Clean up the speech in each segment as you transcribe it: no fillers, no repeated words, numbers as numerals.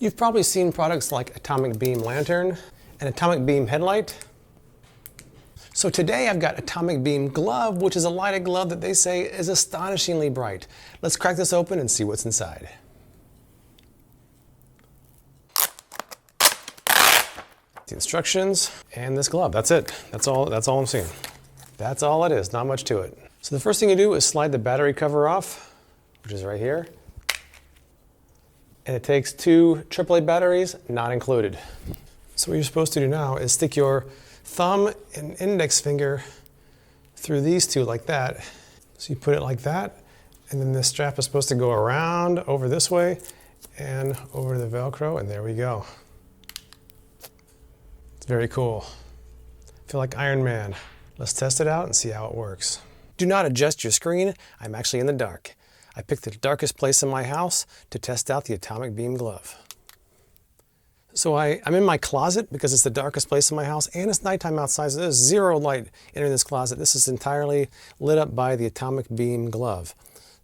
You've probably seen products like atomic beam lantern and atomic beam headlight. So today I've got atomic beam glove, which is a lighted glove that they say is astonishingly bright. Let's crack this open and see what's inside. The instructions and this glove. That's it. That's all I'm seeing. That's all it is. Not much to it. So the first thing you do is slide the battery cover off, which is right here. And it takes 2 AAA batteries, not included. So what you're supposed to do now is stick your thumb and index finger through these 2 like that. So you put it like that, and then this strap is supposed to go around over this way and over the Velcro, and there we go. It's very cool. I feel like Iron Man. Let's test it out and see how it works. Do not adjust your screen. I'm actually in the dark. I picked the darkest place in my house to test out the atomic beam glove. So I'm in my closet because it's the darkest place in my house and it's nighttime outside, so there's 0 light entering this closet. This is entirely lit up by the atomic beam glove.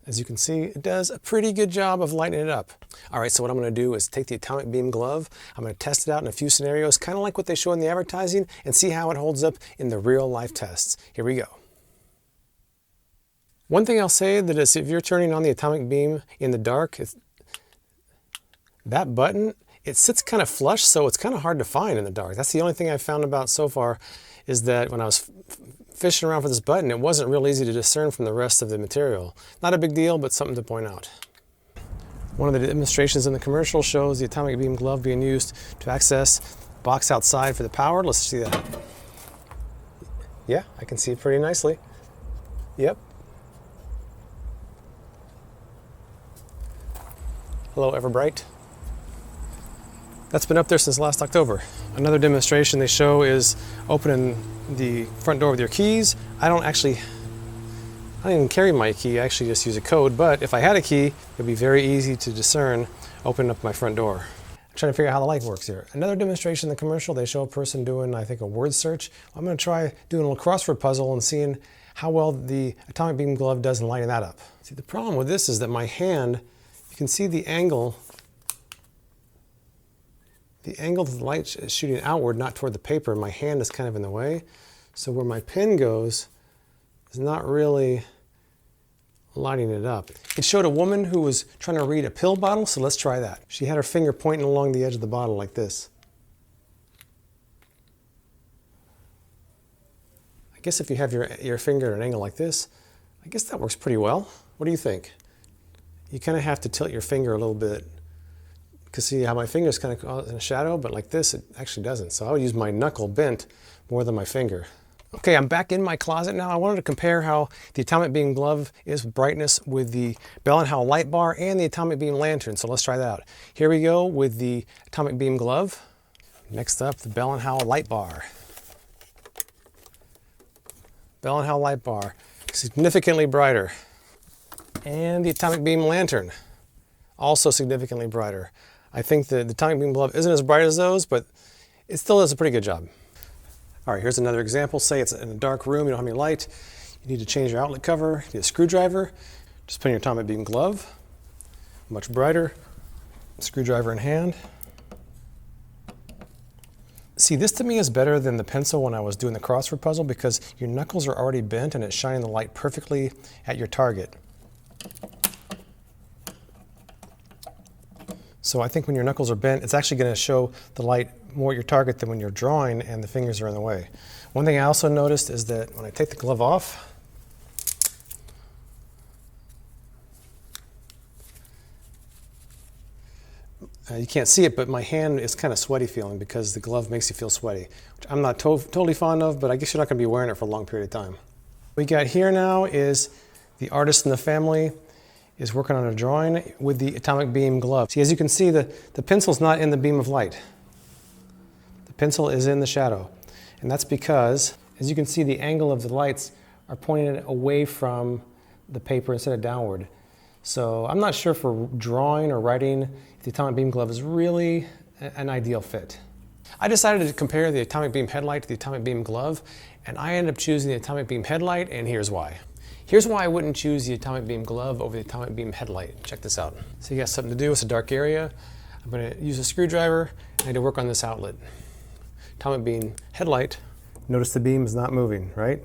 As you can see, it does a pretty good job of lighting it up. All right, so what I'm gonna do is take the atomic beam glove, I'm gonna test it out in a few scenarios, kind of like what they show in the advertising, and see how it holds up in the real life tests. Here we go. One thing I'll say that is if you're turning on the atomic beam in the dark, that button, it sits kind of flush, so it's kind of hard to find in the dark. That's the only thing I've found about so far, is that when I was fishing around for this button, it wasn't real easy to discern from the rest of the material. Not a big deal, but something to point out. One of the demonstrations in the commercial shows the atomic beam glove being used to access the box outside for the power. Let's see that. Yeah, I can see it pretty nicely. Yep. Hello, Everbright. That's been up there since last October. Another demonstration they show is opening the front door with your keys. I don't even carry my key, I actually just use a code, but if I had a key, it would be very easy to discern opening up my front door. I'm trying to figure out how the light works here. Another demonstration in the commercial, they show a person doing, I think, a word search. I'm gonna try doing a little crossword puzzle and seeing how well the atomic beam glove does in lighting that up. See, the problem with this is that my hand, you can see the angle of the light is shooting outward, not toward the paper. My hand is kind of in the way. So where my pen goes is not really lighting it up. It showed a woman who was trying to read a pill bottle, so let's try that. She had her finger pointing along the edge of the bottle like this. I guess if you have your finger at an angle like this, I guess that works pretty well. What do you think? You kind of have to tilt your finger a little bit. Because see how my finger is kind of in a shadow, but like this, it actually doesn't. So I would use my knuckle bent more than my finger. Okay, I'm back in my closet now. I wanted to compare how the atomic beam glove is with brightness with the Bell & Howell light bar and the atomic beam lantern. So let's try that out. Here we go with the atomic beam glove. Next up, the Bell & Howell light bar. Bell & Howell light bar, significantly brighter. And the atomic beam lantern, also significantly brighter. I think the atomic beam glove isn't as bright as those, but it still does a pretty good job. All right, here's another example. Say it's in a dark room, you don't have any light. You need to change your outlet cover, you need a screwdriver. Just put in your atomic beam glove, much brighter. Screwdriver in hand. See, this to me is better than the pencil when I was doing the crossword puzzle because your knuckles are already bent and it's shining the light perfectly at your target. So I think when your knuckles are bent, it's actually going to show the light more at your target than when you're drawing and the fingers are in the way. One thing I also noticed is that when I take the glove off, you can't see it, but my hand is kind of sweaty feeling because the glove makes you feel sweaty, which I'm not totally fond of, but I guess you're not going to be wearing it for a long period of time. What we got here now is the artist in the family is working on a drawing with the atomic beam glove. See, as you can see, the pencil's not in the beam of light. The pencil is in the shadow. And that's because, as you can see, the angle of the lights are pointing away from the paper instead of downward. So I'm not sure for drawing or writing, the atomic beam glove is really an ideal fit. I decided to compare the atomic beam headlight to the atomic beam glove, and I ended up choosing the atomic beam headlight, and here's why. Here's why I wouldn't choose the atomic beam glove over the atomic beam headlight. Check this out. So you got something to do, it's a dark area. I'm I'm going to use a screwdriver and to work on this outlet. Atomic beam headlight. Notice the beam is not moving, right?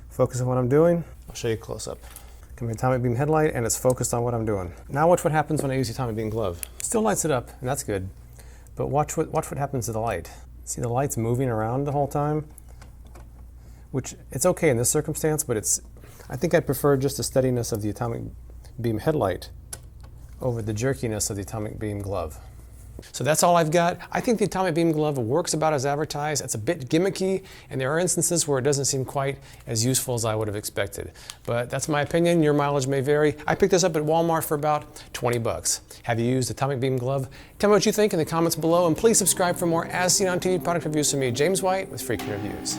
Focus on what I'm doing. I'll show you close up. Come to atomic beam headlight and it's focused on what I'm doing. Now watch what happens when I use the atomic beam glove. Still lights it up, and that's good. But watch what happens to the light. See the light's moving around the whole time? Which, it's okay in this circumstance, but I think I prefer just the steadiness of the atomic beam headlight over the jerkiness of the atomic beam glove. So that's all I've got. I think the atomic beam glove works about as advertised. It's a bit gimmicky, and there are instances where it doesn't seem quite as useful as I would have expected. But that's my opinion. Your mileage may vary. I picked this up at Walmart for about 20 bucks. Have you used atomic beam glove? Tell me what you think in the comments below, and please subscribe for more as seen on TV product reviews from me, James White, with Freakin' Reviews.